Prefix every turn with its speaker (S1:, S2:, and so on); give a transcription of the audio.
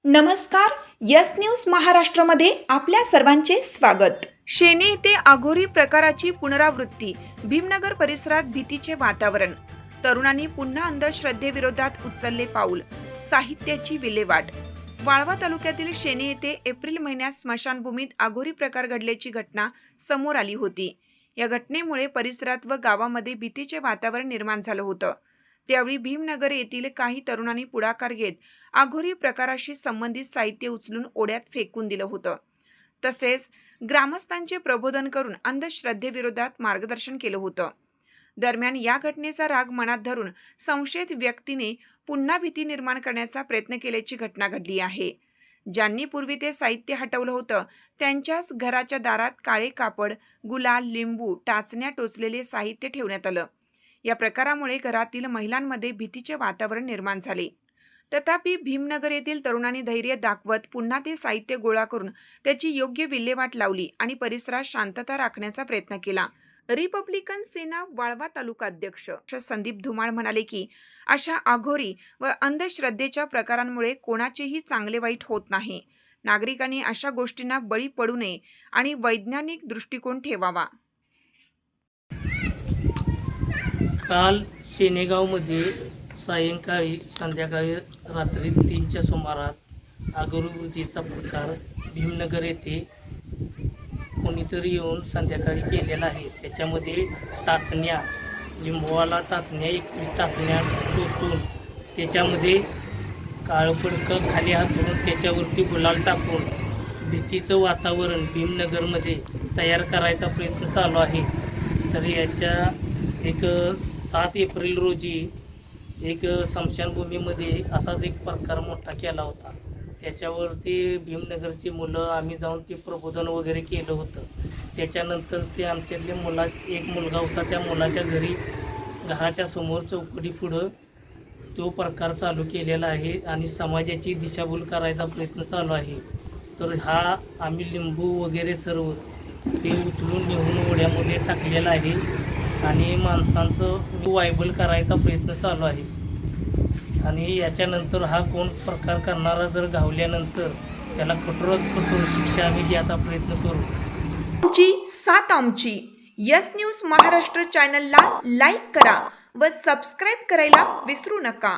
S1: नमस्कार. Yes news महाराष्ट्रामध्ये आपल्या सर्वांचे स्वागत. शेणे येथे आघोरी प्रकाराची पुनरावृत्ती. भीमनगर परिसरात भीतीचे वातावरण. तरुणांनी पुन्हा अंधश्रद्धेविरोधात उचलले पाऊल. साहित्याची विल्हेवाट. वाळवा तालुक्यातील शेणे येथे एप्रिल महिन्यात स्मशानभूमीत आघोरी प्रकार घडल्याची घटना समोर आली होती. या घटनेमुळे परिसरात व गावामध्ये भीतीचे वातावरण निर्माण झालं होतं. त्यावेळी भीमनगर येथील काही तरुणांनी पुढाकार घेत आघोरी प्रकाराशी संबंधित साहित्य उचलून ओढ्यात फेकून दिलं होतं. तसेच ग्रामस्थांचे प्रबोधन करून अंधश्रद्धेविरोधात मार्गदर्शन केलं होतं. दरम्यान या घटनेचा राग मनात धरून संशयित व्यक्तीने पुन्हा भीती निर्माण करण्याचा प्रयत्न केल्याची घटना घडली आहे. ज्यांनी पूर्वी ते साहित्य हटवलं होतं त्यांच्याच घराच्या दारात काळे कापड, गुलाल, लिंबू, टाचण्या टोचलेले साहित्य ठेवण्यात आलं. या प्रकारामुळे घरातील महिलांमध्ये भीतीचे वातावरण निर्माण झाले. तथापि भीमनगर येथील तरुणांनी धैर्य दाखवत पुन्हा ते साहित्य गोळा करून त्याची योग्य विल्हेवाट लावली आणि परिसरात शांतता राखण्याचा प्रयत्न केला. रिपब्लिकन सेना वाळवा तालुका अध्यक्ष संदीप धुमाळ म्हणाले की अशा आघोरी व अंधश्रद्धेच्या प्रकारांमुळे कोणाचेही चांगले वाईट होत नाही. नागरिकांनी अशा गोष्टींना बळी पडू नये आणि वैज्ञानिक दृष्टिकोन ठेवावा.
S2: काल शेनेगावमध्ये सायंकाळी संध्याकाळी रात्री 3च्या सुमारास आगरबत्तीचा प्रकार भीमनगर येथे कोणीतरी येऊन संध्याकाळी केलेला आहे. त्याच्यामध्ये टाचण्या, लिंबूवाला टाचण्या 21 टाचण्या टोचून त्याच्यामध्ये काळं पडकं खाली हातरून त्याच्यावरती गुलाल टाकून भीतीचं वातावरण भीमनगरमध्ये तयार करायचा प्रयत्न चालू आहे. तर याच्या एक 7 एप्रिल रोजी एक स्मशानभूमीमध्ये असाच एक प्रकार मोठा केला होता. त्याच्यावरती भीमनगरची मुलं आम्ही जाऊन ते प्रबोधन वगैरे केलं होतं. त्याच्यानंतर ते आमच्यातले एक मुलगा होता, त्या मुलाच्या घराच्या समोर चौकटी पुढं तो प्रकार चालू केलेला आहे आणि समाजाची दिशाभूल करायचा प्रयत्न चालू आहे. तर हा आम्ही लिंबू वगैरे सर्व ते उचलून नेऊन ओढ्यामध्ये टाकलेलं आहे आणि माणसांचं वायबल करायचा प्रयत्न चालू आहे. आणि याच्यानंतर हा कोण प्रकार करणारा जर गावल्यानंतर त्याला कठोरात कठोर शिक्षा आम्ही द्यायचा प्रयत्न करू.
S1: आमची साथ आमची. यस न्यूज महाराष्ट्र चॅनलला लाईक करा व सबस्क्राईब करायला विसरू नका.